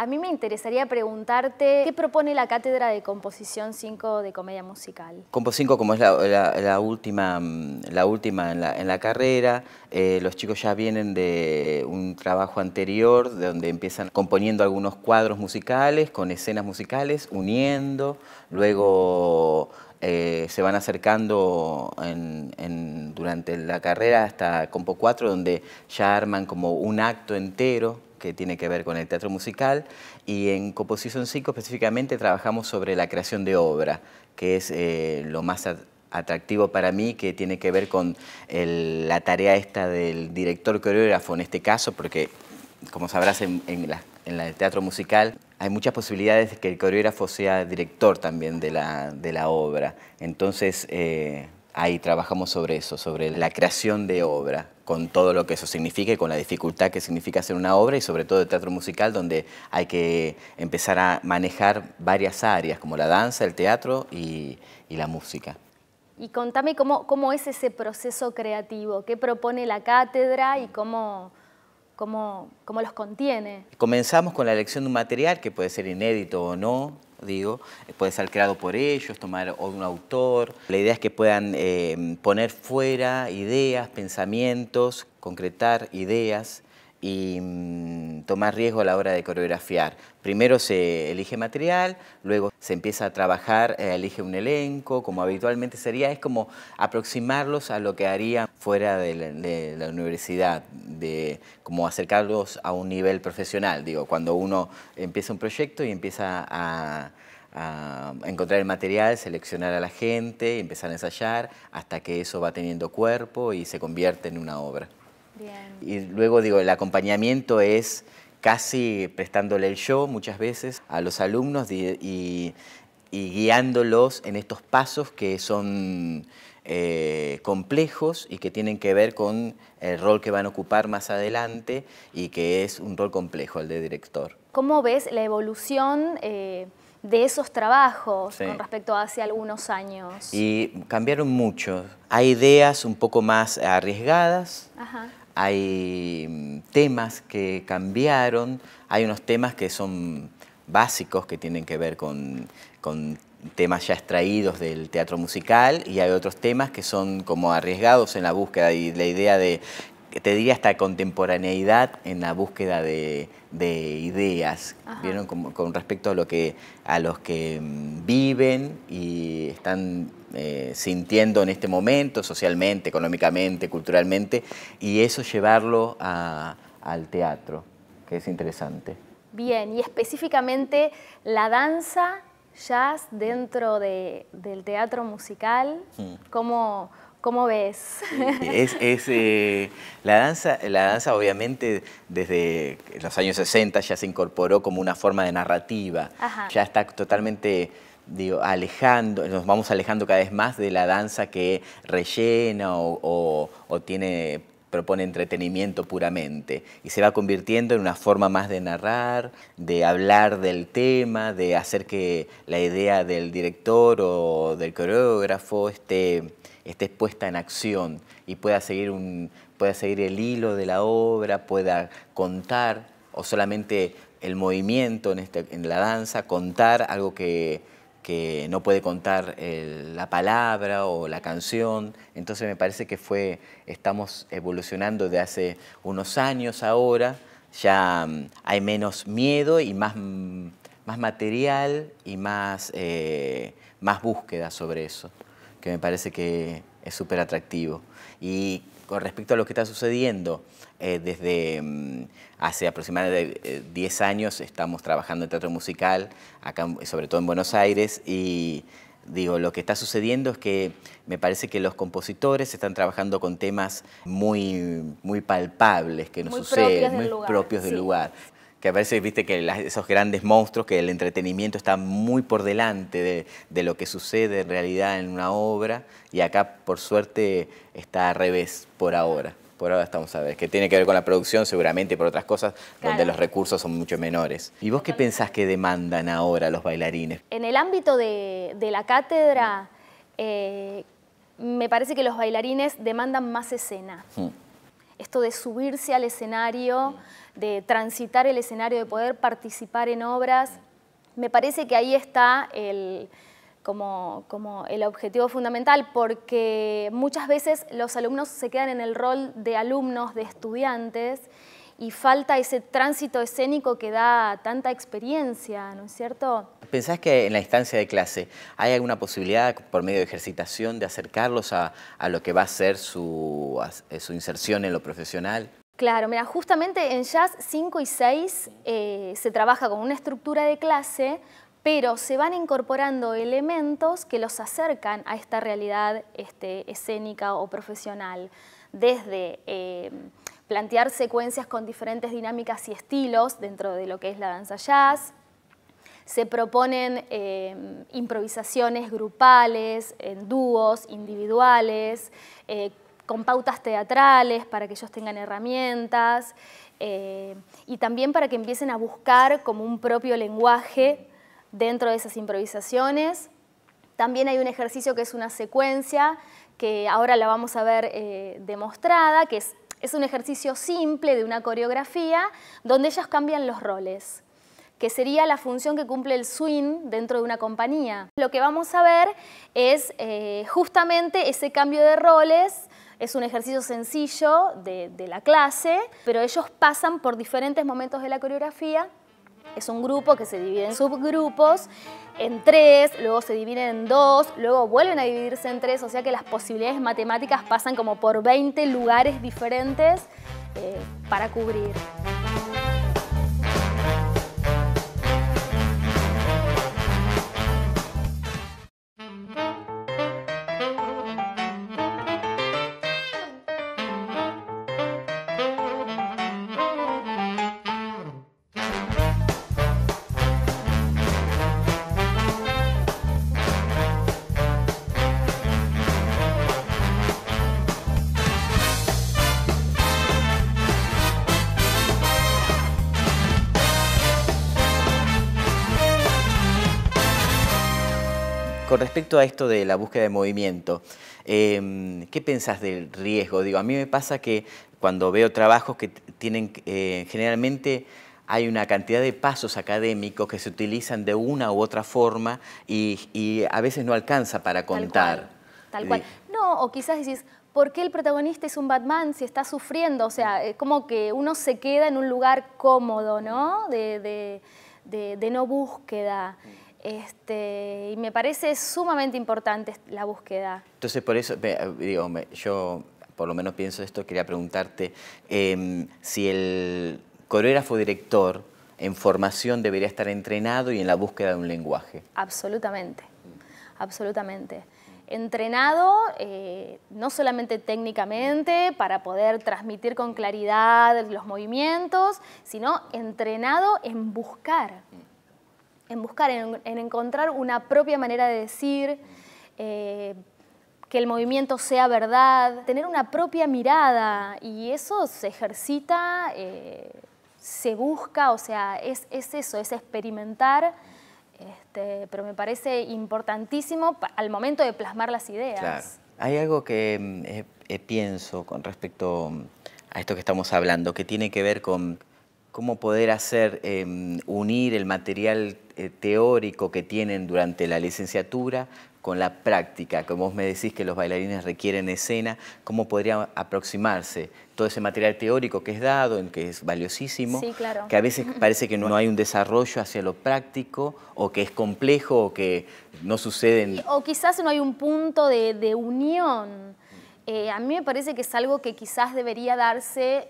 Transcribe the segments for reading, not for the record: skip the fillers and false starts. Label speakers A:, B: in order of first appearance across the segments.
A: A mí me interesaría preguntarte, ¿qué propone la Cátedra de Composición 5 de Comedia Musical?
B: Compo 5, como es la última en la carrera, los chicos ya vienen de un trabajo anterior, de donde empiezan componiendo algunos cuadros musicales, con escenas musicales, uniendo, luego se van acercando durante la carrera hasta Compo 4, donde ya arman como un acto entero que tiene que ver con el teatro musical, y en Composición 5 específicamente trabajamos sobre la creación de obra, que es lo más atractivo para mí, que tiene que ver con la tarea esta del director coreógrafo en este caso, porque como sabrás en el teatro musical hay muchas posibilidades de que el coreógrafo sea director también de la obra. Entonces ahí trabajamos sobre eso, sobre la creación de obra, con todo lo que eso significa y con la dificultad que significa hacer una obra, y sobre todo el teatro musical, donde hay que empezar a manejar varias áreas, como la danza, el teatro y la música.
A: Y contame cómo es ese proceso creativo, qué propone la cátedra y cómo los contiene.
B: Comenzamos con la elección de un material que puede ser inédito o no, puede ser creado por ellos, tomar un autor. La idea es que puedan poner fuera ideas, pensamientos, concretar ideas y tomar riesgo a la hora de coreografiar. Primero se elige material, luego se empieza a trabajar, elige un elenco, como habitualmente sería, es como aproximarlos a lo que harían fuera de la universidad, como acercarlos a un nivel profesional. Cuando uno empieza un proyecto y empieza a encontrar el material, seleccionar a la gente, empezar a ensayar, hasta que eso va teniendo cuerpo y se convierte en una obra.
A: Bien.
B: Y luego, el acompañamiento es casi prestándole el show muchas veces a los alumnos y guiándolos en estos pasos que son complejos y que tienen que ver con el rol que van a ocupar más adelante, y que es un rol complejo, el de director.
A: ¿Cómo ves la evolución de esos trabajos
B: Sí.
A: con respecto a hace algunos años?
B: Y cambiaron mucho. Hay ideas un poco más arriesgadas.
A: Ajá.
B: Hay temas que cambiaron, hay unos temas que son básicos, que tienen que ver con temas ya extraídos del teatro musical, y hay otros temas que son como arriesgados en la búsqueda, y la idea de, te diría, hasta contemporaneidad en la búsqueda de ideas.
A: Ajá.
B: ¿Vieron? Con respecto a los que viven y están sintiendo en este momento, socialmente, económicamente, culturalmente, y eso llevarlo al teatro, que es interesante.
A: Bien, y específicamente la danza, jazz dentro del teatro musical, ¿cómo ves?
B: La danza obviamente desde los años 60 ya se incorporó como una forma de narrativa.
A: Ajá.
B: Ya está totalmente, nos vamos alejando cada vez más de la danza que rellena o propone entretenimiento puramente, y se va convirtiendo en una forma más de narrar, de hablar del tema, de hacer que la idea del director o del coreógrafo esté puesta en acción y pueda seguir el hilo de la obra, pueda contar, o solamente el movimiento en la danza, contar algo que no puede contar la palabra o la canción. Entonces me parece que estamos evolucionando de hace unos años ahora. Ya hay menos miedo y más material y más búsqueda sobre eso, que me parece que es súper atractivo. Y con respecto a lo que está sucediendo, desde hace aproximadamente 10 años estamos trabajando en teatro musical, acá, sobre todo en Buenos Aires, y lo que está sucediendo es que me parece que los compositores están trabajando con temas muy palpables que nos suceden, muy propios del lugar. Que a veces, viste, que esos grandes monstruos, que el entretenimiento está muy por delante de lo que sucede en realidad en una obra, y acá, por suerte, está al revés por ahora. Por ahora estamos a ver, que tiene que ver con la producción seguramente, por otras cosas, claro, donde los recursos son mucho menores. ¿Y vos qué pensás que demandan ahora los bailarines?
A: En el ámbito de la cátedra, me parece que los bailarines demandan más escena. esto de subirse al escenario, de transitar el escenario, de poder participar en obras. Me parece que ahí está como el objetivo fundamental, porque muchas veces los alumnos se quedan en el rol de alumnos, de estudiantes, y falta ese tránsito escénico que da tanta experiencia, ¿no es cierto?
B: ¿Pensás que en la instancia de clase hay alguna posibilidad por medio de ejercitación de acercarlos a lo que va a ser su inserción en lo profesional?
A: Claro, mira, justamente en Jazz 5 y 6 se trabaja con una estructura de clase, pero se van incorporando elementos que los acercan a esta realidad escénica o profesional, desde plantear secuencias con diferentes dinámicas y estilos dentro de lo que es la danza jazz. Se proponen improvisaciones grupales, en dúos, individuales, con pautas teatrales para que ellos tengan herramientas y también para que empiecen a buscar como un propio lenguaje dentro de esas improvisaciones. También hay un ejercicio que es una secuencia, que ahora la vamos a ver demostrada, que es un ejercicio simple de una coreografía donde ellos cambian los roles, que sería la función que cumple el swing dentro de una compañía. Lo que vamos a ver es justamente ese cambio de roles. Es un ejercicio sencillo de la clase, pero ellos pasan por diferentes momentos de la coreografía. Es un grupo que se divide en subgrupos, en 3, luego se dividen en 2, luego vuelven a dividirse en 3, o sea que las posibilidades matemáticas pasan como por 20 lugares diferentes para cubrir.
B: Con respecto a esto de la búsqueda de movimiento, ¿qué pensás del riesgo? Digo, a mí me pasa que cuando veo trabajos que tienen, generalmente hay una cantidad de pasos académicos que se utilizan de una u otra forma y a veces no alcanza para contar.
A: Tal cual. No, o quizás decís, ¿por qué el protagonista es un Batman si está sufriendo? O sea, como que uno se queda en un lugar cómodo, ¿no? De no búsqueda. Y me parece sumamente importante la búsqueda.
B: Entonces, por eso, digo, yo por lo menos pienso esto, quería preguntarte si el coreógrafo director en formación debería estar entrenado y en la búsqueda de un lenguaje.
A: Absolutamente, absolutamente. Entrenado no solamente técnicamente para poder transmitir con claridad los sino entrenado en buscar. En encontrar una propia manera de decir, que el movimiento sea verdad, tener una propia mirada, y eso se ejercita, se busca, o sea, es eso, es experimentar, pero me parece importantísimo al momento de plasmar las ideas.
B: Claro. Hay algo que pienso con respecto a esto que estamos hablando, que tiene que ver con cómo poder hacer, unir el material teórico que tienen durante la licenciatura con la práctica. Como vos me decís que los bailarines requieren escena, ¿cómo podría aproximarse todo ese material teórico que es dado, en que es valiosísimo,
A: sí, claro,
B: que a veces parece que no hay un desarrollo hacia lo práctico, o que es complejo, o que no suceden...
A: O quizás no hay un punto de unión. A mí me parece que es algo que quizás debería darse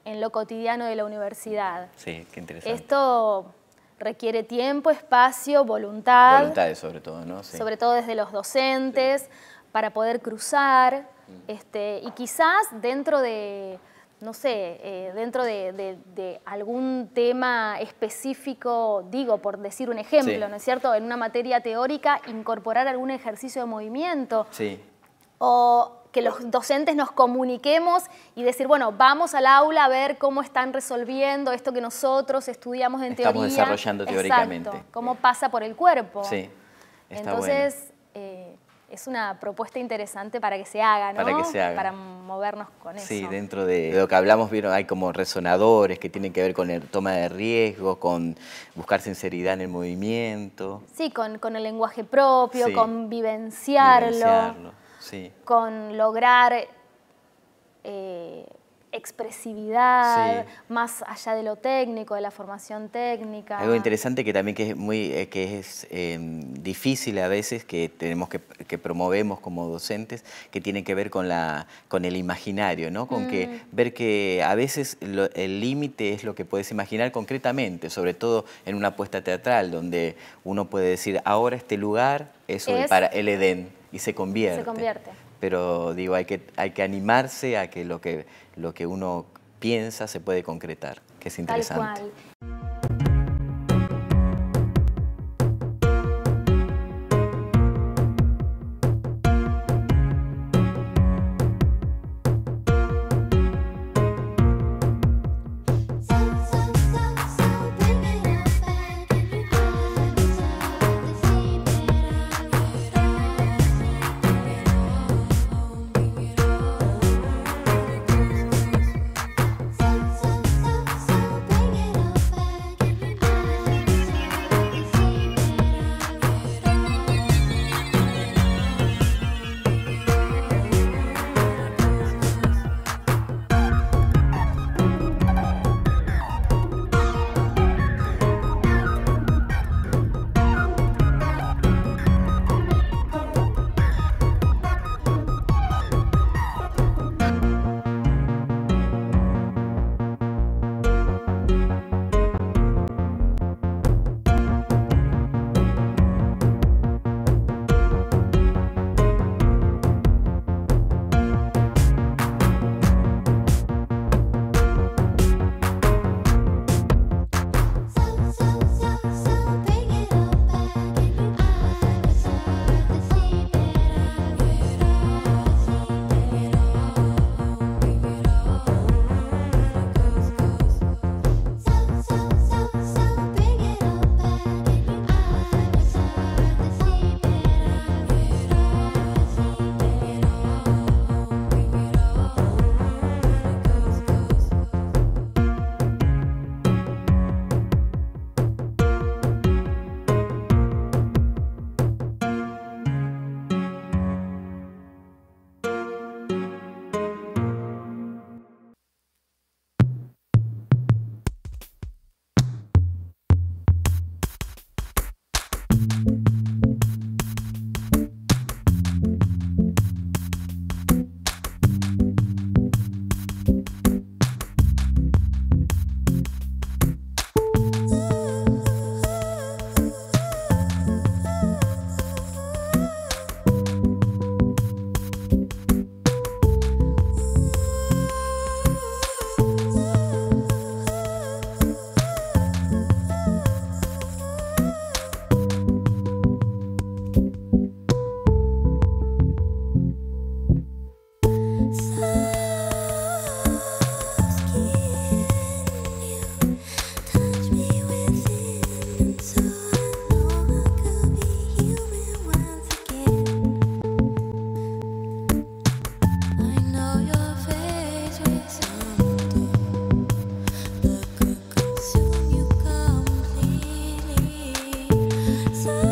A: en lo cotidiano de la universidad.
B: Sí, qué interesante.
A: Esto requiere tiempo, espacio, voluntad.
B: Voluntades sobre todo, ¿no? Sí.
A: Sobre todo desde los docentes, sí, para poder cruzar. Y quizás dentro de, no sé, dentro de algún tema específico, digo, por decir un ejemplo, sí, ¿no es cierto? En una materia teórica, incorporar algún ejercicio de movimiento.
B: Sí.
A: O que los docentes nos comuniquemos y decir, bueno, vamos al aula a ver cómo están resolviendo esto que nosotros estudiamos en teoría.
B: Estamos desarrollando teóricamente.
A: Exacto, cómo pasa por el cuerpo.
B: Sí, está
A: Entonces,
B: bueno.
A: es una propuesta interesante para que se haga, ¿no?
B: Para que se haga.
A: Para movernos con eso.
B: Sí, dentro de lo que hablamos, vieron, hay como resonadores que tienen que ver con el toma de riesgo, con buscar sinceridad en el movimiento.
A: Sí, con el lenguaje propio,
B: Sí.
A: con vivenciarlo,
B: sí.
A: con lograr expresividad,
B: Sí.
A: más allá de lo técnico, de la formación técnica.
B: Algo interesante que también que es difícil a veces, que promovemos como docentes, que tiene que ver con el imaginario, ¿no? Con que ver que a veces el límite es lo que puedes imaginar concretamente, sobre todo en una puesta teatral, donde uno puede decir, ahora este lugar es para el Edén, y se convierte.
A: Se convierte.
B: Pero digo, hay que animarse a que lo que uno piensa se puede concretar, que es interesante.
A: Tal cual.
C: So